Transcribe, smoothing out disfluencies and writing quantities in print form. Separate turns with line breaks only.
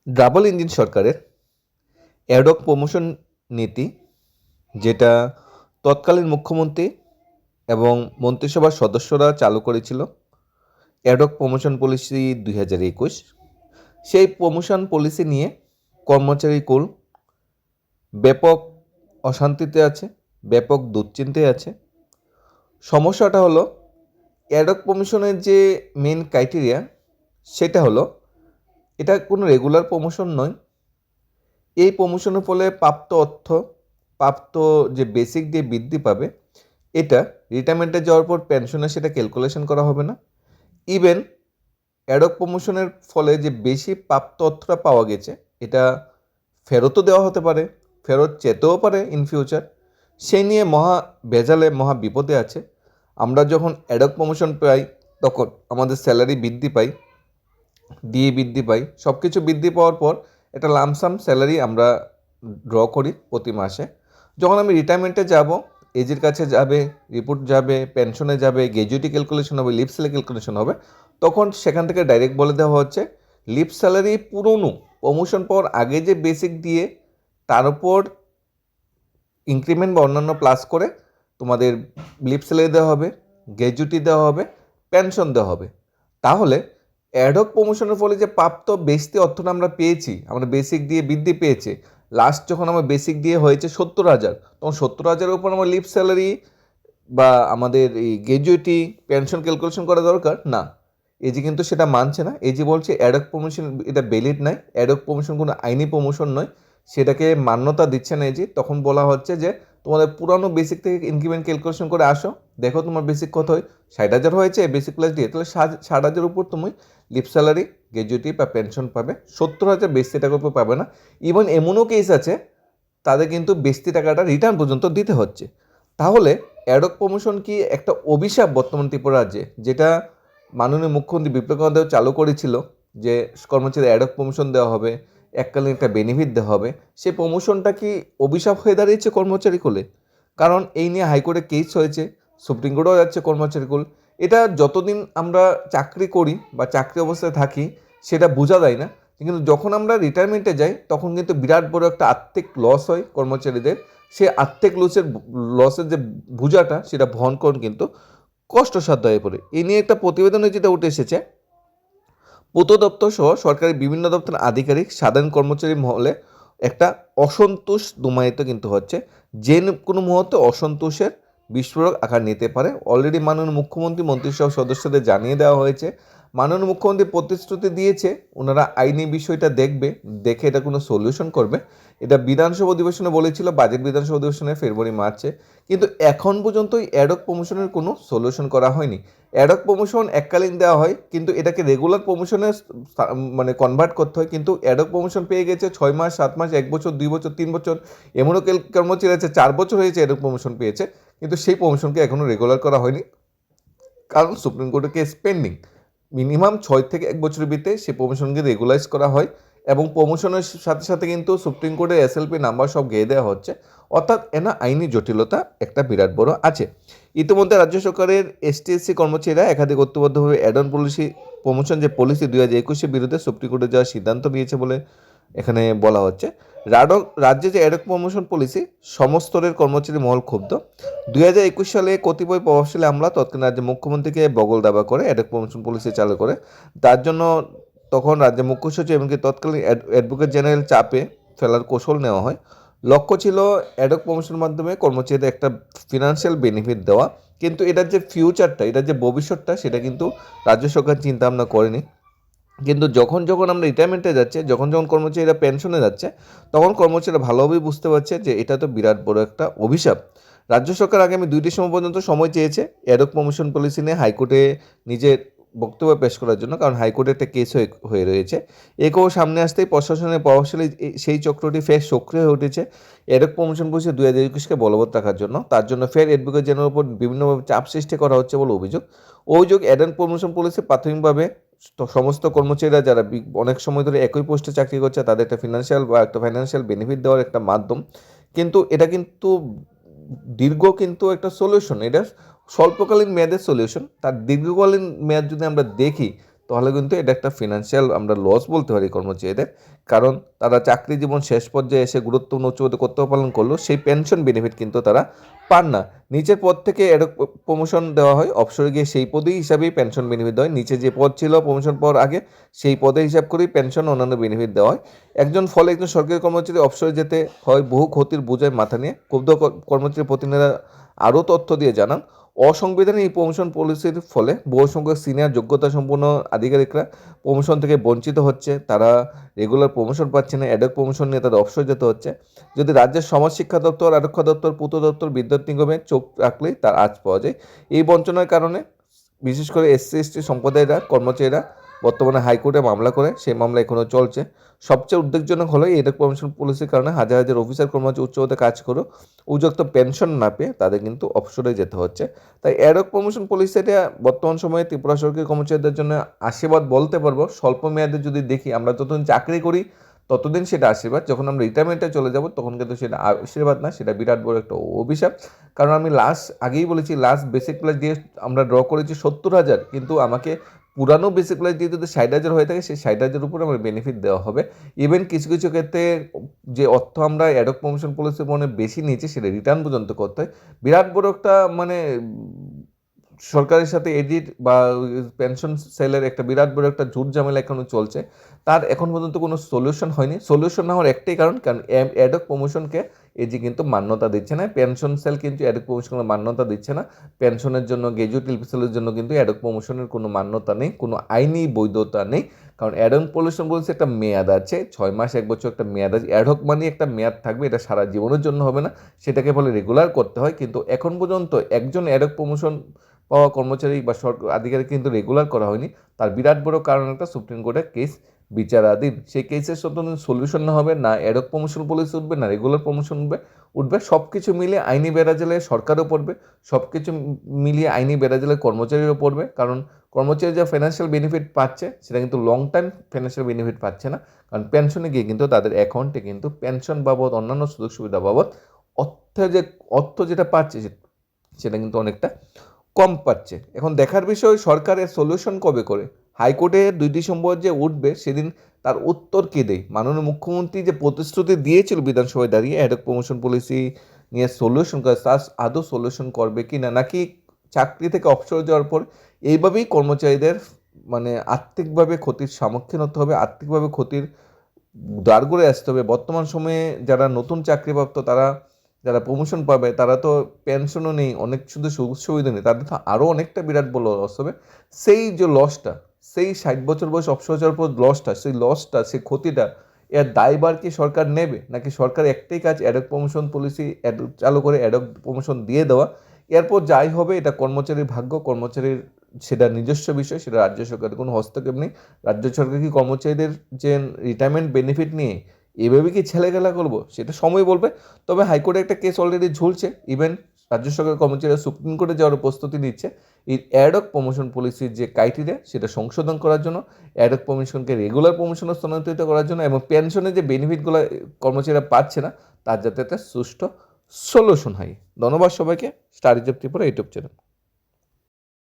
Double engine সরকারের ad hoc promotion নীতি, যেটা তৎকালীন মুখ্যমন্ত্রী এবং মন্ত্রিসভার সদস্যরা চালু করেছিল, অ্যাডহক প্রমোশন পলিসি 2021, সেই প্রমোশন পলিসি নিয়ে কর্মচারী কুল ব্যাপক অশান্তিতে আছে, ব্যাপক দুশ্চিন্তায় আছে। সমস্যাটা হলো অ্যাডহক প্রমোশনের যে মেন ক্রাইটেরিয়া, সেটা হলো এটা কোনো রেগুলার প্রমোশন নয়। এই প্রমোশনের ফলে প্রাপ্ত যে বেসিক দিয়ে বৃদ্ধি পাবে, এটা রিটায়ারমেন্টে যাওয়ার পর পেনশনে সেটা ক্যালকুলেশন করা হবে না। ইভেন অ্যাডহক প্রমোশনের ফলে যে বেশি প্রাপ্ত অর্থটা পাওয়া গেছে, এটা ফেরতও দেওয়া হতে পারে, ফেরত চেতেও পারে ইন ফিউচার। সেই নিয়ে মহা ভেজালে, মহা বিপদে আছে। আমরা যখন অ্যাডহক প্রমোশন পাই, তখন আমাদের স্যালারি বৃদ্ধি পাই, ডিএ বৃদ্ধি পাই, সব কিছু বৃদ্ধি পাওয়ার পর একটা লামসাম স্যালারি আমরা ড্র করি প্রতি মাসে। যখন আমি রিটায়ারমেন্টে যাব, এজের কাছে যাবে, রিপোর্ট যাবে, পেনশনে যাবে, গ্র্যাজুইটি ক্যালকুলেশন হবে, লিভ স্যালারি ক্যালকুলেশন হবে, তখন সেখান থেকে ডাইরেক্ট বলে দেওয়া হচ্ছে লিভ স্যালারি পুরনো প্রমোশন পাওয়ার আগে যে বেসিক দিয়ে তার উপর ইনক্রিমেন্ট বা অন্যান্য প্লাস করে তোমাদের লিভ স্যালারি দেওয়া হবে, গ্র্যাজুইটি দেওয়া হবে, পেনশন দেওয়া হবে। তাহলে অ্যাডহক প্রমোশনের ফলে যে প্রাপ্ত বেশি অর্থটা আমরা পেয়েছি, আমরা বেসিক দিয়ে বৃদ্ধি পেয়েছে, লাস্ট যখন আমার বেসিক দিয়ে হয়েছে 70,000, তখন 70,000-এর উপর আমার লিভ স্যালারি বা আমাদের এই গ্র্যাজুইটি, পেনশন ক্যালকুলেশন করা দরকার না। এজি কিন্তু সেটা মানছে না। এজি বলছে অ্যাডহক প্রমোশন এটা ভ্যালিড নাই, অ্যাডহক প্রমোশন কোনো আইনি প্রমোশন নয়, সেটাকে মান্যতা দিচ্ছে না এজি। তখন বলা হচ্ছে যে তোমাদের পুরানো বেসিক থেকে ইনক্রিমেন্ট ক্যালকুলেশন করে আসো, দেখো তোমার বেসিক কত হয়। 60,000 হয়েছে বেসিক প্লাস দিয়ে, তাহলে 60,000 উপর তুমি লিভ স্যালারি, গ্র্যাজুইটি বা পেনশন পাবে, 70,000 বেশি টাকার উপর পাবে না। ইভেন এমনও কেস আছে তাদের কিন্তু বেশি টাকাটা রিটার্ন পর্যন্ত দিতে হচ্ছে। তাহলে অ্যাডহক প্রমোশন কি একটা অভিশাপ বর্তমান ত্রিপুরা রাজ্যে, যেটা মাননীয় মুখ্যমন্ত্রী বিপ্লব কুমার দেব চালু করেছিল, যে কর্মচারী অ্যাডহক প্রমোশন দেওয়া হবে, এককালীন একটা বেনিফিট দেওয়া হবে, সেই প্রমোশনটা কি অভিশাপ হয়ে দাঁড়িয়েছে কর্মচারী কুলে? কারণ এই নিয়ে হাইকোর্টে কেস হয়েছে, সুপ্রিম কোর্টেও যাচ্ছে কর্মচারী কুল। এটা যতদিন আমরা চাকরি করি বা চাকরি অবস্থায় থাকি সেটা বোঝা যায় না, কিন্তু যখন আমরা রিটায়ারমেন্টে যাই তখন কিন্তু বিরাট বড় একটা আর্থিক লস হয় কর্মচারীদের। সেই আর্থিক লসের যে বোঝাটা, সেটা বহন করুন কিন্তু কষ্টসাধ্য হয়ে পড়ে। এ নিয়ে একটা প্রতিবেদনে যেটা উঠে এসেছে, পূর্ত দপ্তর সহ সরকারি বিভিন্ন দপ্তরের আধিকারিক, সাধারণ কর্মচারী মহলে একটা অসন্তোষ দমায়িত কিন্তু হচ্ছে, যে কোনো মুহূর্তে অসন্তোষের বিস্ফোরক আকার নিতে পারে। অলরেডি মাননীয় মুখ্যমন্ত্রী মন্ত্রিসভা সদস্যদের জানিয়ে দেওয়া হয়েছে। মাননীয় মুখ্যমন্ত্রী প্রতিশ্রুতি দিয়েছে ওনারা আইনি বিষয়টা দেখবে, দেখে এটা কোনো সলিউশন করবে। এটা বিধানসভা অধিবেশনে বলেছিল, বাজেট বিধানসভা অধিবেশনে ফেব্রুয়ারি মার্চে, কিন্তু এখন পর্যন্ত এই অ্যাডহক প্রমোশনের কোনো সলিউশন করা হয়নি। অ্যাডহক প্রমোশন এককালীন দেওয়া হয়, কিন্তু এটাকে রেগুলার প্রমোশনে মানে কনভার্ট করতে হয়। কিন্তু অ্যাডহক প্রমোশন পেয়ে গেছে 6 মাস, 7 মাস, 1 বছর, 2 বছর, 3 বছর, এমনও কর্মচারী আছে 4 বছর হয়েছে অ্যাডহক প্রমোশন পেয়েছে, কিন্তু সেই প্রমোশনকে এখনও রেগুলার করা হয়নি, কারণ সুপ্রিম কোর্টের কেস পেন্ডিং। মিনিমাম 6 থেকে 1 বছরের ভিতরে সেই প্রমোশনকে রেগুলাইজ করা হয়, এবং প্রমোশনের সাথে সাথে কিন্তু সুপ্রিম কোর্টের এসএলপি নাম্বার সব গেয়ে দেওয়া হচ্ছে। অর্থাৎ এনা আইনি জটিলতা একটা বিরাট বড় আছে। ইতিমধ্যে রাজ্য সরকারের এসটিএসসি কর্মচারীরা একাধিক ঐক্যবদ্ধভাবে অ্যাডন পলিসি প্রমোশন যে পলিসি 2021-এর বিরুদ্ধে সুপ্রিম কোর্টে যাওয়ার সিদ্ধান্ত নিয়েছে বলে এখানে বলা হচ্ছে। রাজ্যে যে অ্যাডক প্রমোশন পলিসি, সমস্ত স্তরের কর্মচারী মহল ক্ষুব্ধ। 2021 সালে কতিপয় প্রভাবশালী আমলা তৎকালীন রাজ্যের মুখ্যমন্ত্রীকে বগল দাবা করে অ্যাডক প্রমোশন পলিসি চালু করে। তার জন্য তখন রাজ্যের মুখ্য সচিব এমনকি তৎকালীন অ্যাডভোকেট জেনারেল চাপে ফেলার কৌশল নেওয়া হয়। লক্ষ্য ছিল অ্যাডক প্রমোশনের মাধ্যমে কর্মচারীদের একটা ফিনান্সিয়াল বেনিফিট দেওয়া, কিন্তু এটার যে ফিউচারটা, এটার যে ভবিষ্যৎটা, সেটা কিন্তু রাজ্য সরকার চিন্তা ভাবনা করেনি। কিন্তু যখন যখন আমরা রিটায়ারমেন্টে যাচ্ছে, যখন যখন কর্মচারীরা পেনশনে যাচ্ছে, তখন কর্মচারীরা ভালোভাবেই বুঝতে পারছে যে এটা তো বিরাট বড় একটা অভিশাপ। রাজ্য সরকার আগামী 2 ডিসেম্বর পর্যন্ত সময় চেয়েছে অ্যাডক প্রমোশন পলিসি নিয়ে হাইকোর্টে নিজের বক্তব্য পেশ করার জন্য, কারণ হাইকোর্টে একটা কেস হয়ে রয়েছে। একেও সামনে আসতেই প্রশাসনের প্রভাবশালী সেই চক্রটি ফের সক্রিয় হয়ে উঠেছে অ্যাডক প্রমোশন পলিসি 2021-কে বলবৎ রাখার জন্য। তার জন্য ফের অ্যাডভোকেট জেনারেলের উপর বিভিন্নভাবে চাপ সৃষ্টি করা হচ্ছে বলে অভিযোগ অ্যাডক প্রমোশন পলিসি প্রাথমিকভাবে সমস্ত কর্মচারীরা যারা অনেক সময় ধরে একই পোস্টে চাকরি করছে তাদের একটা ফাইন্যান্সিয়াল বেনিফিট দেওয়ার একটা মাধ্যম, কিন্তু এটা কিন্তু দীর্ঘ কিন্তু একটা সলিউশন। এটা স্বল্পকালীন মেয়াদের সলিউশন, তার দীর্ঘকালীন মেয়াদ যদি আমরা দেখি, তাহলে কিন্তু এটা একটা ফিনান্সিয়াল আমরা লস বলতে পারি কর্মচারীদের। কারণ তারা চাকরি জীবন শেষ পর্যায়ে এসে গুরুত্বপূর্ণ উচ্চ পদে কর্তব্য পালন করলেও সেই পেনশন বেনিফিট কিন্তু তারা পান না। নিচের পদ থেকে এডক প্রমোশন দেওয়া হয়, অবসরে গিয়ে সেই পদেই হিসাবেই পেনশন বেনিফিট দেওয়া হয়। নিচে যে পদ ছিল প্রমোশন পাওয়ার আগে সেই পদে হিসাব করেই পেনশন অন্যান্য বেনিফিট দেওয়া হয়। ফলে একজন সরকারি কর্মচারী অবসরে যেতে হয় বহু ক্ষতির বোঝায় মাথা নিয়ে। ক্ষুব্ধ কর্মচারী প্রতিনিধিরা আরও তথ্য দিয়ে জানান, অসাংবিধানিক এই প্রমোশন পলিসির ফলে বহু সংখ্যক সিনিয়র যোগ্যতা সম্পন্ন আধিকারিকরা প্রমোশন থেকে বঞ্চিত হচ্ছে। তারা রেগুলার প্রমোশন পাচ্ছে না, অ্যাডক প্রমোশন নিয়ে তাদের অবসর যেতে হচ্ছে। যদি রাজ্যের সমাজ শিক্ষা দপ্তর, আরক্ষা দপ্তর, পূর্ত দপ্তর, বিদ্যুৎ নিগমে চোখ রাখলেই তার আজ পাওয়া যায়। এই বঞ্চনার কারণে বিশেষ করে SC/ST সম্প্রদায়েরা কর্মচারীরা বর্তমানে হাইকোর্টে মামলা করে, সেই মামলা এখনও চলছে। সবচেয়ে উদ্বেগজনক হলো এই প্রমোশন পলিসির কারণে হাজার হাজার অফিসার কর্মচারী উচ্চ পদে কাজ করেও উপযুক্ত পেনশন না পেয়ে তাদের কিন্তু অবসরে যেতে হচ্ছে। তাই অ্যাডক প্রমোশন পলিসিটা বর্তমান সময়ে ত্রিপুরা সরকারি কর্মচারীদের জন্য আশীর্বাদ বলতে পারবো। স্বল্প মেয়াদে যদি দেখি, আমরা যতদিন চাকরি করি ততদিন সেটা আশীর্বাদ, যখন আমরা রিটায়ারমেন্টে চলে যাব তখন কিন্তু সেটা আশীর্বাদ না, সেটা বিরাট বড় একটা অভিশাপ। কারণ আমি আগেই বলেছি, বেসিক প্লাস দিয়ে আমরা ড্র করেছি 70,000, কিন্তু আমাকে পুরানো বেসিক প্লাস দিয়ে যদি 60,000 হয়ে থাকে, সেই 60,000 উপরে আমার বেনিফিট দেওয়া হবে। ইভেন কিছু কিছু ক্ষেত্রে যে অর্থ আমরা অ্যাডক প্রমোশন পলিসি মনে বেশি নিয়েছি সেটা রিটার্ন পর্যন্ত করতে হয়। বিরাট বড় একটা সরকারের সাথে এডিট বা পেনশন সেলের একটা বিরাট বড় একটা ঝুট ঝামেলা এখনো চলছে। তার এখন পর্যন্ত কোনো সলিউশন হয়নি। সলিউশন না হওয়ার একটাই কারণ অ্যাডক প্রমোশনকে এজি কিন্তু মান্যতা দিচ্ছে না। পেনশন সেল কিন্তু অ্যাডক প্রমোশনকে মান্যতা দিচ্ছে না। পেনশনের জন্য গ্র্যাজুয়েট এলপিসেলের জন্য কিন্তু অ্যাডক প্রমোশনের কোনো মান্যতা নেই, কোনো আইনি বৈধতা নেই। কারণ অ্যাডক প্রমোশন বলছে একটা মেয়াদ আছে, 6 মাস 1 বছর একটা মেয়াদ আছে। অ্যাডহক মানে একটা মেয়াদ থাকবে, এটা সারা জীবনের জন্য হবে না, সেটাকে বলে রেগুলার করতে হয়। কিন্তু এখন পর্যন্ত একজন অ্যাডক প্রমোশন পাওয়া কর্মচারী বা সরকার আধিকারিক কিন্তু রেগুলার করা হয়নি। তার বিরাট বড় কারণ একটা সুপ্রিম কোর্টের কেস বিচারাধীন। সেই কেসের সলিউশন না হবে, না অ্যাডক প্রমোশন পলিসি উঠবে, না রেগুলার প্রমোশন উঠবে। সব কিছু মিলিয়ে আইনি বেড়াজালে সরকারও পড়বে, সব কিছু মিলিয়ে আইনি বেড়াজালে কর্মচারীরও পড়বে। কারণ কর্মচারী যা ফিনান্সিয়াল বেনিফিট পাচ্ছে সেটা কিন্তু লং টাইম ফিনান্সিয়াল বেনিফিট পাচ্ছে না। কারণ পেনশনে গিয়ে কিন্তু তাদের অ্যাকাউন্টে কিন্তু পেনশন বাবদ অন্যান্য সুযোগ সুবিধা বাবদ অর্থ যেটা পাচ্ছে সেটা কিন্তু অনেকটা কম পাচ্ছে। এখন দেখার বিষয় সরকারের সলিউশন কবে করে। হাইকোর্টে 2 ডিসেম্বর যে উঠবে সেদিন তার উত্তর কে দেয়। মাননীয় মুখ্যমন্ত্রী যে প্রতিশ্রুতি দিয়েছিল বিধানসভায় দাঁড়িয়ে অ্যাডক প্রমোশন পলিসি নিয়ে সলিউশন করে, তার আদৌ সলিউশন করবে কি না, নাকি চাকরি থেকে অবসর যাওয়ার পর এইভাবেই কর্মচারীদের আর্থিকভাবে ক্ষতির সম্মুখীন হতে হবে, আর্থিকভাবে ক্ষতির দাঁড় আসতে হবে। বর্তমান সময়ে যারা নতুন চাকরিপ্রাপ্ত, যারা প্রমোশন পাবে তারা তো পেনশনও নেই, অনেক শুধু সুযোগ সুবিধা নেই, তাদের তো আরও অনেকটা বিরাট বড় লস হবে। সেই যে লসটা, সেই 60 বছর বয়স অবসর যাওয়ার পর সেই ক্ষতিটা, এর দায়ভার কি সরকার নেবে, নাকি সরকার একটাই কাজ অ্যাডক প্রমোশন পলিসি চালু করে অ্যাডক প্রমোশন দিয়ে দেওয়া। এরপর যাই হবে এটা কর্মচারীর ভাগ্য, কর্মচারীর সেটা নিজস্ব বিষয়, সেটা রাজ্য সরকারের কোনো হস্তক্ষেপ নেই। রাজ্য সরকার কি কর্মচারীদের যে রিটায়ারমেন্ট বেনিফিট নিয়ে এভাবে কি ছেলেখেলা করবো, সেটা সময় বলবে। তবে হাইকোর্টে একটা কেস অলরেডি ঝুলছে। ইভেন রাজ্য সরকারের কর্মচারীরা সুপ্রিম কোর্টে যাওয়ার প্রস্তুতি নিচ্ছে এই অ্যাডক প্রমোশন পলিসির যে ক্রাইটেরিয়া সেটা সংশোধন করার জন্য, অ্যাডক প্রমোশনকে রেগুলার প্রমোশনে স্থানান্তরিত করার জন্য, এবং পেনশনের যে বেনিফিটগুলো কর্মচারীরা পাচ্ছে না তার যাতে একটা সুষ্ঠু সলিউশন হয়। ধন্যবাদ সবাইকে। Studies of Tripura YouTube channel.